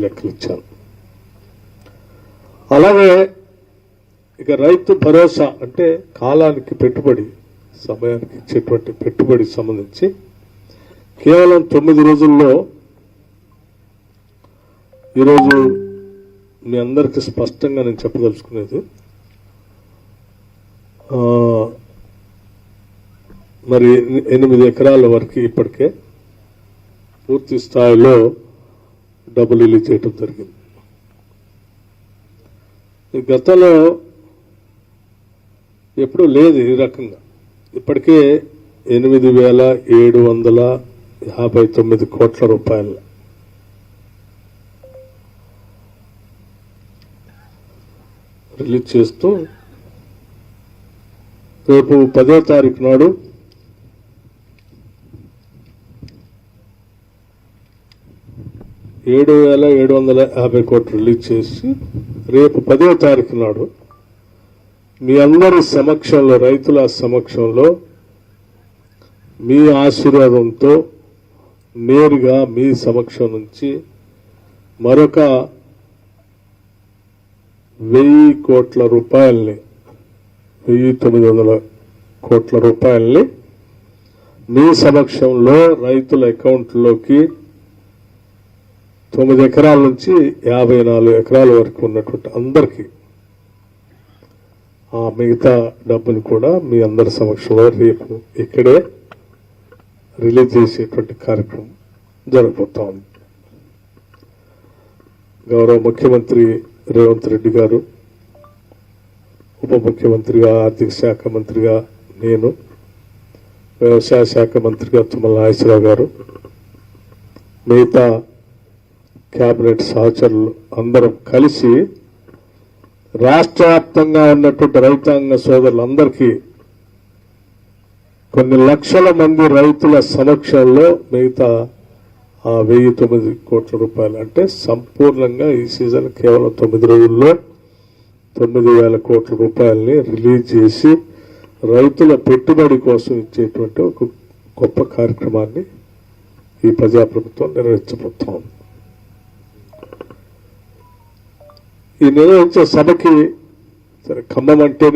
లెక్కలు ఇచ్చాను. అలాగే ఇక రైతు భరోసా అంటే కాలానికి పెట్టుబడి, సమయానికి ఇచ్చేటువంటి పెట్టుబడి సంబంధించి కేవలం 9 రోజుల్లో ఈరోజు మీ అందరికీ స్పష్టంగా నేను చెప్పదలుచుకునేది, మరి 8 ఎకరాల వరకు ఇప్పటికే పూర్తి స్థాయిలో డబ్బులు రిలీజ్ చేయడం జరిగింది. గతంలో ఎప్పుడూ లేదు ఈ రకంగా. ఇప్పటికే 8,759 కోట్ల రూపాయలు రిలీజ్ చేస్తూ రేపు 10వ తారీఖు నాడు ₹7,750 కోట్లు రిలీజ్ చేసి రేపు 10వ తారీఖు నాడు మీ అందరి సమక్షంలో, రైతుల సమక్షంలో, మీ ఆశీర్వాదంతో నేరుగా మీ సమక్షం నుంచి మరొక 1,000 కోట్ల రూపాయల్ని, 1,900 కోట్ల రూపాయల్ని మీ సమక్షంలో రైతుల అకౌంట్లోకి 9 ఎకరాల నుంచి 54 ఎకరాల వరకు ఉన్నటువంటి అందరికీ ఆ మిగతా డబ్బులు కూడా మీ అందరి సమక్షంలో రేపు ఇక్కడే రిలీజ్ చేసేటువంటి కార్యక్రమం జరగబోతా ఉంది. గౌరవ ముఖ్యమంత్రి రేవంత్ రెడ్డి గారు, ఉప ముఖ్యమంత్రిగా, ఆర్థిక శాఖ మంత్రిగా నేను, వ్యవసాయ శాఖ మంత్రిగా తుమ్మల నాగేశ్వరరావు గారు, మిగతా కేబినెట్ సహచరులు అందరం కలిసి రాష్ట్ర వ్యాప్తంగా ఉన్నటువంటి రైతాంగ సోదరులందరికీ కొన్ని లక్షల మంది రైతుల సమక్షంలో మిగతా ఆ 1,009 కోట్ల రూపాయలు, అంటే సంపూర్ణంగా ఈ సీజన్ కేవలం 9 రోజుల్లో 9,000 కోట్ల రూపాయలని రిలీజ్ చేసి రైతుల పెట్టుబడి కోసం ఇచ్చేటువంటి ఒక గొప్ప కార్యక్రమాన్ని ఈ ప్రజాప్రభుత్వం నిర్వహించబోతోంది. ఈ నిర్వహించే సభకి ఖమ్మం అంటే